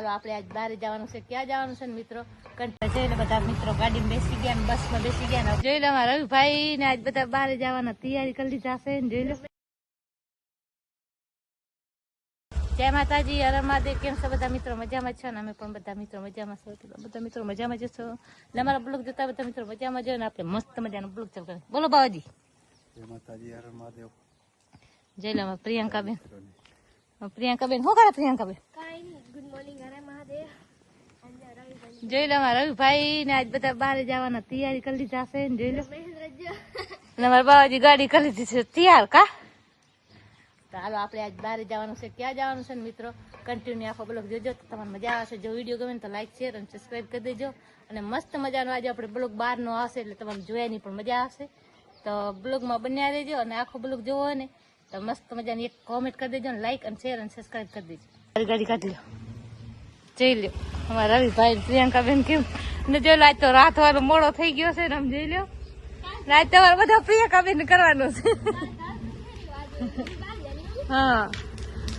હાલો આપણે આજ બહાર જવાનું છે. ક્યાં જવાનું છે મિત્રો? કંટાળ છે એટલે બધા મિત્રો ગાડીમાં બેસી ગયા, બસમાં બેસી ગયા. જોઈ લો અમારા રવિભાઈ ને આજ બધા બહાર જવાના તૈયારી કરી લીધા છે. જોઈ લો. જય માતાજી, હર મહાદેવ. કેમ છો બધા મિત્રો? મજામાં છો ને? અમે પણ બધા મિત્રો મજામાં છો. બધા મિત્રો મજામાં જશો એટલે અમારા બ્લોગ જોતા બધા મિત્રો મજામાં જો ને આપણે મસ્ત મજાનો બ્લોગ ચાલુ કરીએ. બોલો બાવાજી. જય માતાજી, હર મહાદેવ. જય લો પ્રિયંકાબેન. પ્રિયંકાબેન શું કરે? પ્રિયંકાબેન ગુડ મોર્નિંગ, હરે મહાદેવ. જોઈ લો અમારા રવિભાઈ ને આજ બધા બહાર જવાના તૈયારી કરી લીધા છે. જોઈ લો અમારા બાવાજી ગાડી કરી લીધી છે તૈયાર. કા તો હાલો આપણે આજ બહાર જવાનું છે. ક્યાં જવાનું છે મિત્રો? કન્ટિન્યુ આખો બ્લોગ જોજો તો તમને મજા આવશે. જો વિડીયો ગમે તો લાઈક શેર અને સબસ્ક્રાઈબ કરી દેજો. અને મસ્ત મજાનો આજે આપણે બ્લોગ બહારનો આવશે એટલે તમને જોયાની પણ મજા આવશે. તો બ્લોગમાં બન્યા રહેજો અને આખો બ્લોગ જોવો હોય ને તો મસ્ત મજાની એક કોમેન્ટ કરી દેજો અને લાઈક અને શેર અને સબસ્ક્રાઈબ કરી દેજો. ગાડી કાઢી લો, જોઈ લો અમારા રવિભાઈ પ્રિયંકાબેન કેમ ને જોઈ લો. આજ તો રાત વાળો મોડો થઈ ગયો છે ને આમ જોઈ લો. આજ તમારે બધા પ્રિયંકાબેન કરવાનો છે. હા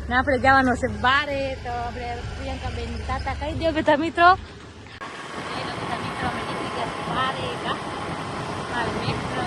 ને આપણે જવાનું છે બારે. તો આપણે પ્રિયંકાબેન તાતા કહી દો બધા મિત્રો. બધા મિત્રો અમે નીકળી ગયા બારે. મારે મિત્ર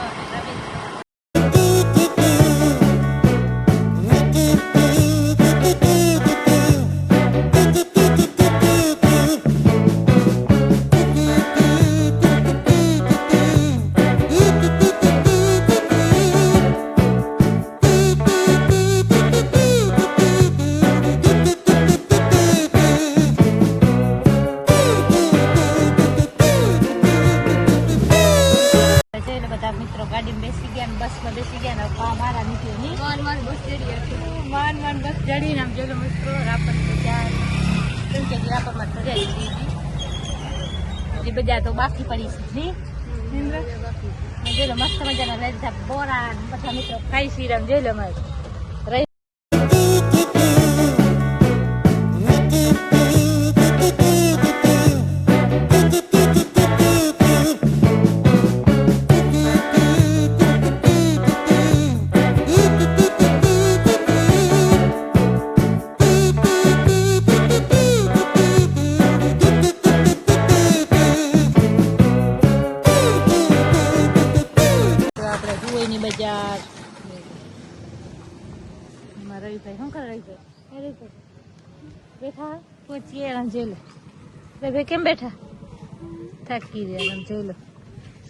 મિત્રો ગાડીમાં બેસી ગયા, બસમાં બેસી ગયા. મારા નીકળી બસ ચડીને આમ જોયું મિત્રો રાપર બજાર. કેમ કે રાપરમાં ધજા હજી બજાર તો બાકી પડી છે. જોઈ લો મસ્ત મજાના લઈ બોરા બધા મિત્રો ખાઈ શીરામ. જોઈ લો મારે બજાર. રવિભાઈ શું કરે? રવિભાઈ બેઠા પહોંચીએ જોઈ લો. રવિભાઈ કેમ બેઠા? થાકી રહ્યા આમ જોઈ લો.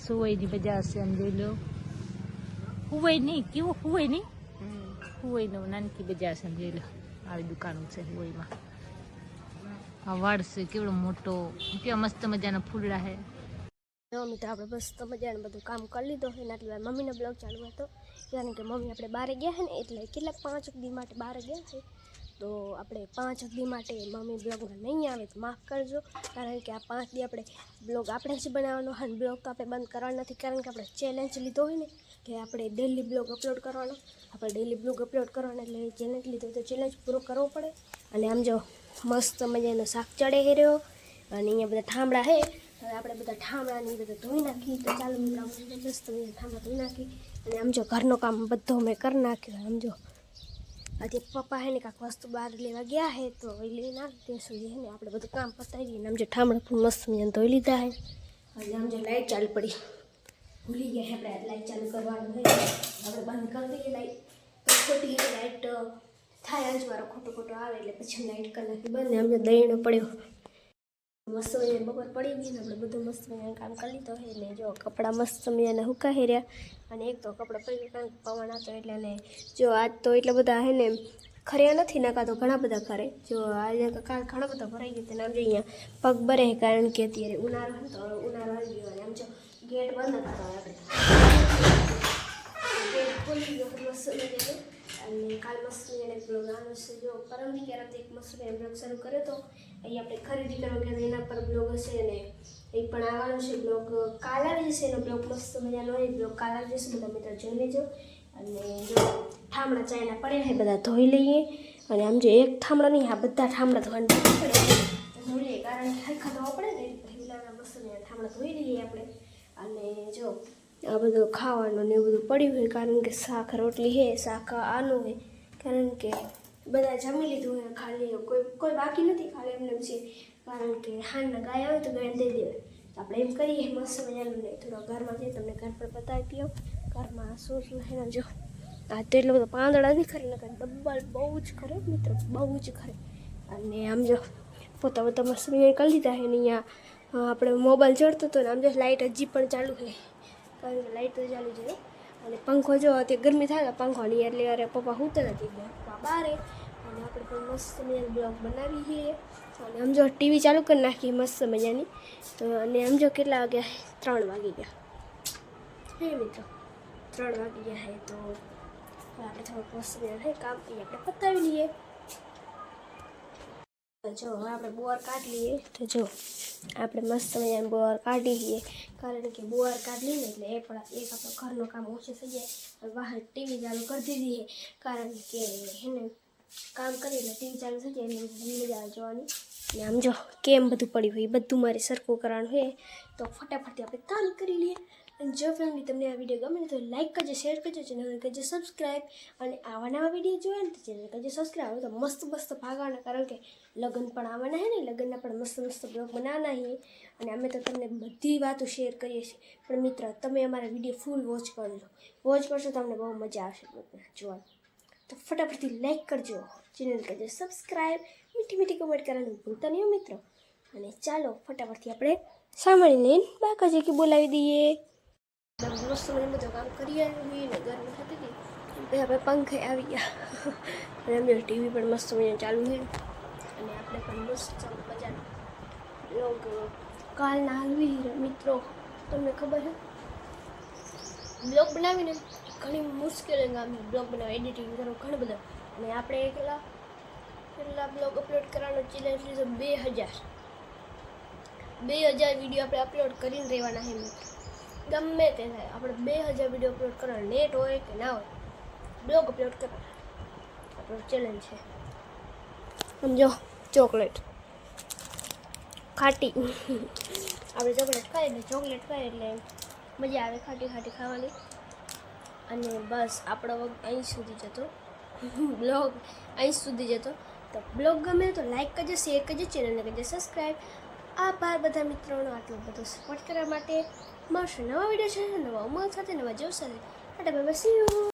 સુવઈની બજાર છે આમ જોઈ લો. હુવઈ નહીં, કેવું હુવઈ નહીં, હુવઈનો નાનકી બજાર છે જોઈ લો. આવી દુકાનો છે હુવઈમાં. આ વાડ છે કેવડો મોટો, કેવા મસ્ત મજાના ફૂલડા છે. મિત્રો આપણે બસ તો મજાનું બધું કામ કરી લીધો છે ને એટલે મમ્મીનો બ્લોગ ચાલુ હતો. કારણ કે મમ્મી આપણે બહાર ગયા છે ને એટલે કેટલાક 5 દી માટે બહાર ગયા છે. તો આપણે 5 દી માટે મમ્મી બ્લોગમાં નહીં આવે તો માફ કરજો. કારણ કે આ 5 દી આપણે બ્લોગ આપણે જ બનાવવાનો અને બ્લોગ તો આપણે બંધ કરવાનો નથી. કારણ કે આપણે ચેલેન્જ લીધો હોય ને કે આપણે ડેલી બ્લોગ અપલોડ કરવાનો. આપણે ડેલી બ્લોગ અપલોડ કરવાનો એટલે ચેલેન્જ લીધો તો ચેલેન્જ પૂરો કરવો પડે. અને આમ જો મસ્ત મજાનો શાક ચડે રહ્યો અને અહીંયા બધા ઠામડા છે. હવે આપણે બધા ઠામડાની બધા ધોઈ નાખી. તો ચાલો મિત્રો મસ્ત ઠામડા ધોઈ નાખી. અને આમ જો ઘરનો કામ બધો મેં કરી નાખ્યો. આમ જો આજે પપ્પા હે ને કાંક વસ્તુ બહાર લેવા ગયા છે તો એ લઈને આવી ત્યાં સુધી ને આપણે બધું કામ પતાવી દઈએ. આમ જો ઠામડા પણ મસ્ત મજાને ધોઈ લીધા છે. અને આમ જો લાઈટ ચાલુ પડી, ભૂલી ગયા છે આપણે લાઈટ ચાલુ કરવાનું છે. આપણે બંધ કરી દઈએ લાઈટ. તો ખોટી લાઈટ થાય અંજવાળો ખોટો આવે એટલે પછી લાઈટ કરી નાખી બંધ. આમ જો દહીણો પડ્યો મસ્ત મજાને બપોર પડી ગઈ ને આપણે બધું મસ્ત મજાનું કામ કરી લીધો છે. ને જો કપડાં મસ્ત મજાને હુકાઈ રહ્યા. અને એક તો કપડાં પડી ગયા કારણ કે પવન હતો એટલે. ને જો આજ તો એટલા બધા હે ને ખર્યા નથી નાખા તો ઘણા બધા ખરે. જો આજે કાલ ઘણા બધા ભરાઈ ગયા તેના જો અહીંયા પગ ભરે કારણ કે અત્યારે ઉનાળો હતો. ઉનાળો આવી ગયો અને આમ જો ગેટ બંધ હતો. આપણે ગેટ ખોલી ગયો મસ્ત મજાને. અને કાલ મસ્ત મજાને બ્લોગ આનો છે. જો પરમથી ક્યારેક એક મસ્ત મજાને બ્લોગ શરૂ કર્યો તો અહીં આપણે ખરીદી કરવા ગયા એના પર બ્લોગ હશે. અને એ પણ આવવાનો છે બ્લોગ કાલ આવી જશે. એનો બ્લોગ મસ્ત મજાનો હોય બ્લોગ કાલ આવી જશે. બધા મિત્રો જોઈ લેજો. અને જો ઠામડા ચાયના પડ્યા છે બધા ધોઈ લઈએ. અને આમ જો એક ઠામડા નહીં, આ બધા ઠામડા ધોવાના પડે ધોઈ લઈએ કારણ કે હરખા ધોવા પડે ને પહેલાંના મસ્ત મજાના ઠામડા ધોઈ લઈએ આપણે. અને જો આ બધું ખાવાનું ને એવું બધું પડ્યું હોય કારણ કે શાક રોટલી છે, શાક આનું હોય કારણ કે બધા જમી લીધું હોય ખાલી કોઈ બાકી નથી, ખાલી એમને એમ છે કારણ કે હાલના ગાય આવે તો ગાયને દઈ દેવાય. તો આપણે એમ કરીએ મસ્ત મજાનું ને થોડા ઘરમાં જઈએ તમને ઘર પર બતાવી પીઓ ઘરમાં શું છે ને. જો આ તો એટલો બધો પાંદડા નહીં ખરે, નકર ડબ્બલ બહુ જ ખરે મિત્રો, બહુ જ ખરે. અને આમ જો પોતા પોતા મસ્ત મજાને કરી લીધા છે ને અહીંયા આપણે મોબાઈલ ચડતો હતો ને આમ જો લાઇટ હજી પણ ચાલુ છે કારણ કે લાઇટ તો ચાલુ છે. અને પંખો જો અત્યારે ગરમી થાય પંખો નહીં એટલે અરે પપ્પા સૂતા નથી પપ્પા બારે. અને આપણે પણ મસ્ત મજાની બ્લોગ બનાવી છે. અને આમ જો ટીવી ચાલુ કરી નાખીએ મસ્ત મજાની. તો અને આમ જો કેટલા વાગ્યા, 3 વાગી ગયા હે મિત્રો, 3 વાગી ગયા હે. તો આપણે થોડુંક મસ્ત મજાનું કામ એ આપણે પતાવી લઈએ. જો હવે આપણે બોર કાઢી લઈએ. તો જો આપણે મસ્ત મજાનું બોર કાઢી લઈએ કારણ કે બોર કાઢી લઈએ એટલે એક આપણો ઘરનું કામ ઓછું થઈ જાય. બહાર ટીવી ચાલુ કરી દીધી છે કારણ કે એને કામ કરીએ એટલે ટીવી ચાલુ થઈ જાય એટલે મજા આવે જોવાની. અને આમ જો કેમ બધું પડ્યું હોય એ બધું મારે સરખું કરવાનું હોય તો ફટાફટથી આપણે કામ કરી લઈએ. અને જો ફેમિલી તમને આ વિડીયો ગમે તો લાઈક કરજો, શેર કરજો, ચેનલ કરજો સબસ્ક્રાઈબ. અને આવા નવા વિડીયો જોઈએ ને તો ચેનલ કરજો સબસ્ક્રાઈબ. તો મસ્ત મસ્ત ભાગવાના કારણ કે લગ્ન પણ આવવાના છે ને, લગ્નના પણ મસ્ત મસ્ત બ્લોગ બનાવવાના છીએ. અને અમે તો તમને બધી વાતો શેર કરીએ છીએ. પણ મિત્ર તમે અમારા વિડીયો ફૂલ વોચ કરજો, વોચ કરશો તો તમને બહુ મજા આવશે જોવાની. તો ફટાફટથી લાઈક કરજો, ચેનલ કરજો સબસ્ક્રાઈબ, મીઠી મીઠી કમેન્ટ કરવાનું ભૂલતા નહીં મિત્રો. અને ચાલો ફટાફટથી આપણે સાંભળી લઈને બાકાજી બોલાવી દઈએ. મસ્ત મને બધું કામ કરી આવી ને ગરમી થતી હતી એટલે આપણે પંખે આવી ગયા. અને અમે ટીવી પણ મસ્ત મજા ચાલુ છે. અને આપણે પણ મસ્ત મજાનો બ્લોગ કાલના આવી મિત્રો. તમને ખબર છે બ્લોગ બનાવીને ઘણી મુશ્કેલી આવી, બ્લોગ બનાવી એડિટિંગ કરો ઘણું બધું. અને આપણે કેટલા બ્લોગ અપલોડ કરવાનો ચેલેન્જ લીધો 2000 વિડીયો આપણે અપલોડ કરીને રહેવાના છે મિત્રો. ગમે તે થાય આપણે 2000 વિડીયો અપલોડ કરવાના, નેટ હોય કે ના હોય બ્લોગ અપલોડ કરવાના આપણો ચેલેન્જ છે. સમજો ચોકલેટ ખાટી આપણે ચોકલેટ ખાઈએ એટલે ચોકલેટ ખાઈએ એટલે મજા આવે ખાટી ખાટી ખાવાની. અને બસ આપણો અહીં સુધી જતો બ્લોગ અહીં સુધી જતો. તો બ્લોગ ગમે તો લાઈક કરજો, શેર કરજો, ચેનલને કરજો સબસ્ક્રાઈબ. આભાર બધા મિત્રોનો આટલો બધો સપોર્ટ કરવા માટે. મળશે નવા વિડીયો છે, નવા ઉમંગ સાથે, નવા જોશ સાથે. C you.